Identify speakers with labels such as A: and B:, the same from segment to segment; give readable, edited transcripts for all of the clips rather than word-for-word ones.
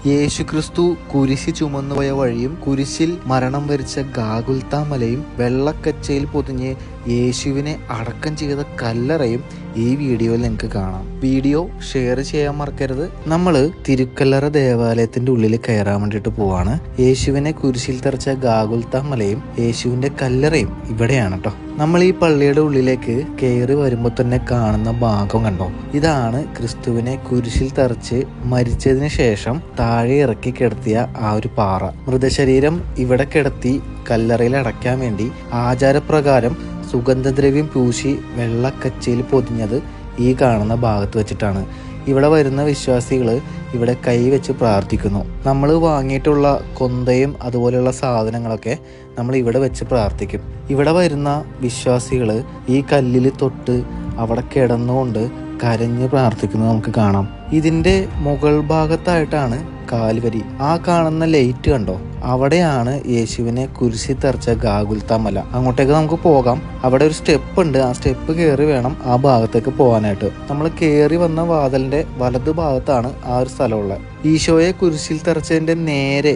A: യേശുക്രിസ്തു കുരിശ് ചുമന്നുപോയ വഴിയും കുരിശിൽ മരണം വരിച്ച ഗാഗുൽത്താ മലയും വെള്ളക്കച്ചയിൽ പൊതിഞ്ഞ് യേശുവിനെ അടക്കം ചെയ്ത കല്ലറയും ഈ വീഡിയോയിൽ നിങ്ങൾക്ക് കാണാം. വീഡിയോ ഷെയർ ചെയ്യാൻ മറക്കരുത്. നമ്മൾ തിരുക്കല്ലറ ദേവാലയത്തിന്റെ ഉള്ളിൽ കയറാൻ വേണ്ടിയിട്ട് പോവാണ്. യേശുവിനെ കുരിശിൽ തറച്ച ഗാഗുൽത്താ മലയും യേശുവിന്റെ കല്ലറയും ഇവിടെയാണ് കേട്ടോ. നമ്മൾ ഈ പള്ളിയുടെ ഉള്ളിലേക്ക് കയറി വരുമ്പോൾ തന്നെ കാണുന്ന ഭാഗം കണ്ടോ, ഇതാണ് ക്രിസ്തുവിനെ കുരിശിൽ തറച്ച് മരിച്ചതിന് ശേഷം താഴെ ഇറക്കി കിടത്തിയ ആ ഒരു പാറ. മൃതശരീരം ഇവിടെ കിടത്തി കല്ലറയിൽ അടയ്ക്കാൻ വേണ്ടി ആചാരപ്രകാരം സുഗന്ധദ്രവ്യം പൂശി വെള്ളക്കച്ചയിൽ പൊതിഞ്ഞത് ഈ കാണുന്ന ഭാഗത്ത് വെച്ചിട്ടാണ്. ഇവിടെ വരുന്ന വിശ്വാസികൾ ഇവിടെ കൈവച്ച് പ്രാർത്ഥിക്കുന്നു. നമ്മൾ വാങ്ങിയിട്ടുള്ള കൊന്തയും അതുപോലെയുള്ള സാധനങ്ങളൊക്കെ നമ്മൾ ഇവിടെ വെച്ച് പ്രാർത്ഥിക്കും. ഇവിടെ വരുന്ന വിശ്വാസികൾ ഈ കല്ലിൽ തൊട്ട് അവിടെ കിടന്നുകൊണ്ട് കരഞ്ഞ് പ്രാർത്ഥിക്കുന്നത് നമുക്ക് കാണാം. ഇതിൻ്റെ മുകൾ ഭാഗത്തായിട്ടാണ് കാൽവരി. ആ കാണുന്ന ലൈറ്റ് കണ്ടോ, അവിടെയാണ് യേശുവിനെ കുരിശിൽ തറച്ച ഗാഗുൽത്താ മല. അങ്ങോട്ടേക്ക് നമുക്ക് പോകാം. അവിടെ ഒരു സ്റ്റെപ്പ് ഉണ്ട്. ആ സ്റ്റെപ്പ് കയറി വേണം ആ ഭാഗത്തേക്ക് പോകാനായിട്ട്. നമ്മൾ കയറി വന്ന വാതിലിന്റെ വലതു ഭാഗത്താണ് ആ ഒരു സ്ഥലമുള്ളത്. ഈശോയെ കുരിശിൽ തറച്ചതിന്റെ നേരെ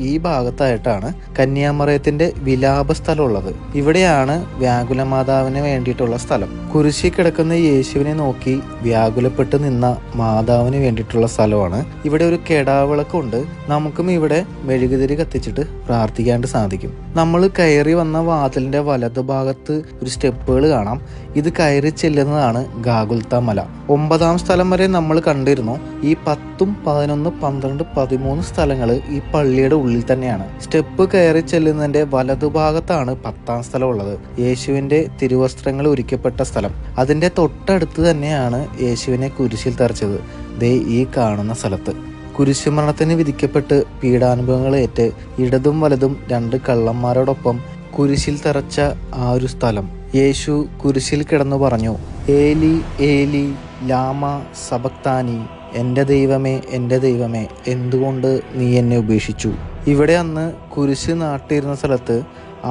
A: ഈ ഭാഗത്തായിട്ടാണ് കന്യാമറിയത്തിന്റെ വിലാപ സ്ഥലമുള്ളത്. ഇവിടെയാണ് വ്യാകുലമാതാവിന് വേണ്ടിയിട്ടുള്ള സ്ഥലം. കുരിശിൽ കിടക്കുന്ന യേശുവിനെ നോക്കി വ്യാകുലപ്പെട്ട് നിന്ന മാതാവിന് വേണ്ടിയിട്ടുള്ള സ്ഥലമാണ്. ഇവിടെ ഒരു കെടാവിളക്കുണ്ട്. നമുക്കും ഇവിടെ മെഴുകുതിരി കത്തിച്ചിട്ട് പ്രാർത്ഥിക്കാണ്ട് സാധിക്കും. നമ്മൾ കയറി വന്ന വാതിലിന്റെ വലതു ഭാഗത്ത് ഒരു സ്റ്റെപ്പുകൾ കാണാം. ഇത് കയറി ചെല്ലുന്നതാണ് ഗാഗുൽത്താ മല. 9ാം സ്ഥലം വരെ നമ്മൾ കണ്ടിരുന്നു. ഈ 10, 11, 12, 13 സ്ഥലങ്ങൾ ഈ പള്ളിയുടെ ഉള്ളിൽ തന്നെയാണ്. സ്റ്റെപ്പ് കയറി ചെല്ലുന്നതിന്റെ വലതുഭാഗത്താണ് 10ാം സ്ഥലം ഉള്ളത്. യേശുവിന്റെ തിരുവസ്ത്രങ്ങൾ ഉരിക്കപ്പെട്ട സ്ഥലം. അതിന്റെ തൊട്ടടുത്ത് തന്നെയാണ് യേശുവിനെ കുരിശിൽ തറച്ചത്. ഈ കാണുന്ന സ്ഥലത്ത് കുരിശുമരണത്തിന് വിധിക്കപ്പെട്ട് പീഡാനുഭവങ്ങൾ ഏറ്റ് ഇടതും വലതും 2 കള്ളന്മാരോടൊപ്പം കുരിശിൽ തറച്ച ആ ഒരു സ്ഥലം. യേശു കുരിശിൽ കിടന്നു പറഞ്ഞു, ഏലി ഏലി ലാമ സബക്താനി, എൻ്റെ ദൈവമേ എൻ്റെ ദൈവമേ എന്തുകൊണ്ട് നീ എന്നെ ഉപേക്ഷിച്ചു. ഇവിടെ അന്ന് കുരിശ് നാട്ടിയിരുന്ന സ്ഥലത്ത്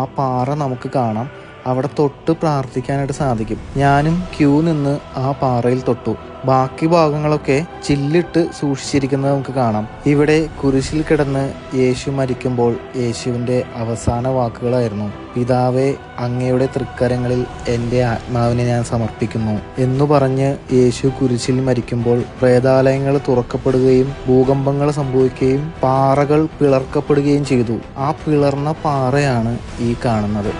A: ആ പാറ നമുക്ക് കാണാം. അവിടെ തൊട്ട് പ്രാർത്ഥിക്കാനായിട്ട് സാധിക്കും. ഞാനും ക്യൂ നിന്ന് ആ പാറയിൽ തൊട്ടു. ബാക്കി ഭാഗങ്ങളൊക്കെ ചില്ലിട്ട് സൂക്ഷിച്ചിരിക്കുന്നത് നമുക്ക് കാണാം. ഇവിടെ കുരിശിൽ കിടന്ന് യേശു മരിക്കുമ്പോൾ യേശുവിൻ്റെ അവസാന വാക്കുകളായിരുന്നു, പിതാവേ അങ്ങയുടെ തൃക്കരങ്ങളിൽ എൻ്റെ ആത്മാവിനെ ഞാൻ സമർപ്പിക്കുന്നു എന്നു പറഞ്ഞ് യേശു കുരിശിൽ മരിക്കുമ്പോൾ പ്രേതാലയങ്ങൾ തുറക്കപ്പെടുകയും ഭൂകമ്പങ്ങൾ സംഭവിക്കുകയും പാറകൾ പിളർക്കപ്പെടുകയും ചെയ്തു. ആ പിളർന്ന പാറയാണ് ഈ കാണുന്നത്.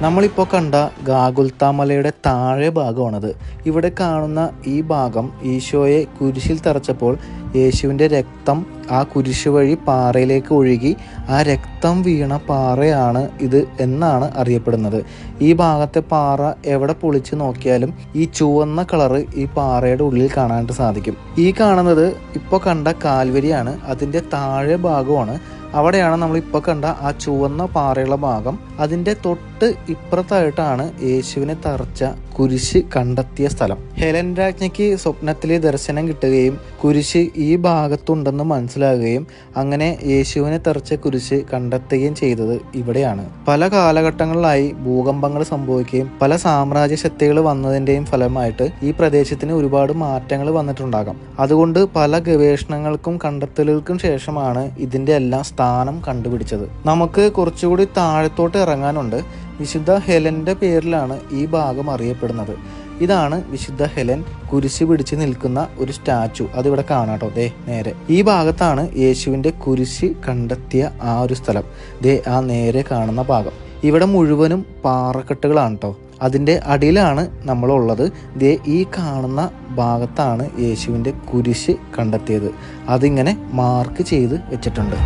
A: നമ്മളിപ്പോൾ കണ്ട ഗാഗുൽത്താ മലയുടെ താഴെ ഭാഗമാണത്. ഇവിടെ കാണുന്ന ഈ ഭാഗം ഈശോയെ കുരിശിൽ തറച്ചപ്പോൾ യേശുവിൻ്റെ രക്തം ആ കുരിശ് വഴി പാറയിലേക്ക് ഒഴുകി ആ രക്തം വീണ പാറയാണ് ഇത് എന്നാണ് അറിയപ്പെടുന്നത്. ഈ ഭാഗത്തെ പാറ എവിടെ പൊളിച്ച് നോക്കിയാലും ഈ ചുവന്ന കളറ് ഈ പാറയുടെ ഉള്ളിൽ കാണാനായിട്ട് സാധിക്കും. ഈ കാണുന്നത് ഇപ്പോൾ കണ്ട കാൽവരിയാണ്. അതിൻ്റെ താഴെ ഭാഗമാണ്. അവിടെയാണ് നമ്മളിപ്പോൾ കണ്ട ആ ചുവന്ന പാറയുള്ള ഭാഗം. അതിൻ്റെ തൊട്ട് ഇപ്പുറത്തായിട്ടാണ് യേശുവിനെ തറച്ച കുരിശ് കണ്ടെത്തിയ സ്ഥലം. ഹെലൻ രാജ്ഞിക്ക് സ്വപ്നത്തിൽ ദർശനം കിട്ടുകയും കുരിശ് ഈ ഭാഗത്തുണ്ടെന്ന് മനസ്സിലാകുകയും അങ്ങനെ യേശുവിനെ തറച്ച കുരിശ് കണ്ടെത്തുകയും ചെയ്തത് ഇവിടെയാണ്. പല കാലഘട്ടങ്ങളിലായി ഭൂകമ്പങ്ങൾ സംഭവിക്കുകയും പല സാമ്രാജ്യ ശക്തികൾ വന്നതിൻ്റെയും ഫലമായിട്ട് ഈ പ്രദേശത്തിന് ഒരുപാട് മാറ്റങ്ങൾ വന്നിട്ടുണ്ടാകാം. അതുകൊണ്ട് പല ഗവേഷണങ്ങൾക്കും കണ്ടെത്തലുകൾക്കും ശേഷമാണ് ഇതിൻ്റെ എല്ലാം സ്ഥാനം കണ്ടുപിടിച്ചത്. നമുക്ക് കുറച്ചുകൂടി താഴത്തോട്ട് ഇറങ്ങാനുണ്ട്. വിശുദ്ധ ഹെലന്റെ പേരിലാണ് ഈ ഭാഗം അറിയപ്പെടുന്നത്. ഇതാണ് വിശുദ്ധ ഹെലൻ കുരിശ് പിടിച്ച് നിൽക്കുന്ന ഒരു സ്റ്റാച്ചു. അതിവിടെ കാണാട്ടോ, നേരെ ഈ ഭാഗത്താണ് യേശുവിന്റെ കുരിശ് കണ്ടെത്തിയ ആ ഒരു സ്ഥലം. ആ നേരെ കാണുന്ന ഭാഗം. ഇവിടെ മുഴുവനും പാറക്കെട്ടുകളാണ് കേട്ടോ. അതിൻ്റെ അടിയിലാണ് നമ്മളുള്ളത്. ഈ കാണുന്ന ഭാഗത്താണ് യേശുവിന്റെ കുരിശ് കണ്ടെത്തിയത്. അതിങ്ങനെ മാർക്ക് ചെയ്ത് വെച്ചിട്ടുണ്ട്.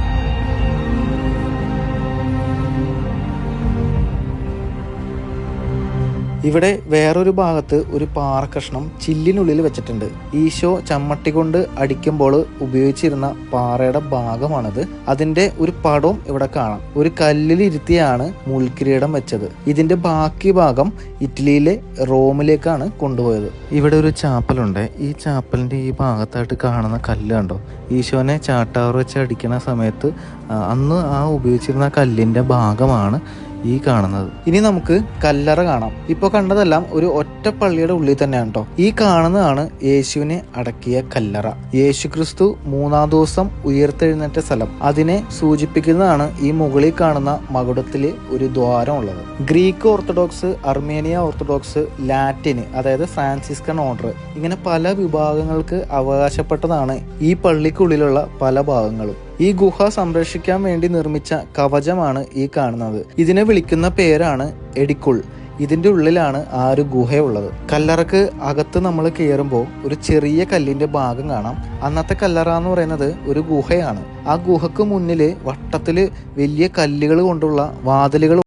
A: ഇവിടെ വേറൊരു ഭാഗത്ത് ഒരു പാറക്കഷ്ണം ചില്ലിനുള്ളിൽ വെച്ചിട്ടുണ്ട്. ഈശോ ചമ്മട്ടി കൊണ്ട് അടിക്കുമ്പോൾ ഉപയോഗിച്ചിരുന്ന പാറയുടെ ഭാഗമാണിത്. അതിന്റെ ഒരു പടവും ഇവിടെ കാണാം. ഒരു കല്ലിൽ ഇരുത്തിയാണ് മുൾക്കിരീടം വെച്ചത്. ഇതിന്റെ ബാക്കി ഭാഗം ഇറ്റലിയിലെ റോമിലേക്കാണ് കൊണ്ടുപോയത്. ഇവിടെ ഒരു ചാപ്പലുണ്ട്. ഈ ചാപ്പലിന്റെ ഈ ഭാഗത്തായിട്ട് കാണുന്ന കല്ല് കണ്ടോ, ഈശോനെ ചാട്ടാറ് വെച്ച് അടിക്കുന്ന സമയത്ത് അന്ന് ഉപയോഗിച്ചിരുന്ന കല്ലിന്റെ ഭാഗമാണ് ഈ കാണുന്നത്. ഇനി നമുക്ക് കല്ലറ കാണാം. ഇപ്പൊ കണ്ടതെല്ലാം ഒരു ഒറ്റ പള്ളിയുടെ ഉള്ളിൽ തന്നെയാണ് കേട്ടോ. ഈ കാണുന്നതാണ് യേശുവിനെ അടക്കിയ കല്ലറ. യേശുക്രിസ്തു 3-ാം ദിവസം ഉയർത്തെഴുന്നേറ്റ സ്ഥലം. അതിനെ സൂചിപ്പിക്കുന്നതാണ് ഈ മുകളിൽ കാണുന്ന മകുടത്തില് ഒരു ദ്വാരം ഉള്ളത്. Greek orthodox, Armenia orthodox, Latin അതായത് ഫ്രാൻസിസ്കൻ ഓർഡർ, ഇങ്ങനെ പല വിഭാഗങ്ങൾക്ക് അവകാശപ്പെട്ടതാണ് ഈ പള്ളിക്കുള്ളിലുള്ള പല ഭാഗങ്ങളും. ഈ ഗുഹ സംരക്ഷിക്കാൻ വേണ്ടി നിർമ്മിച്ച കവചമാണ് ഈ കാണുന്നത്. ഇതിനെ വിളിക്കുന്ന പേരാണ് എഡിക്കുൾ. ഇതിന്റെ ഉള്ളിലാണ് ആ ഒരു ഗുഹയുള്ളത്. കല്ലറക്ക് അകത്ത് നമ്മൾ കയറുമ്പോൾ ഒരു ചെറിയ കല്ലിന്റെ ഭാഗം കാണാം. അന്നത്തെ കല്ലറ എന്ന് പറയുന്നത് ഒരു ഗുഹയാണ്. ആ ഗുഹക്ക് മുന്നില് വട്ടത്തില് വലിയ കല്ലുകൾ കൊണ്ടുള്ള വാതിലുകൾ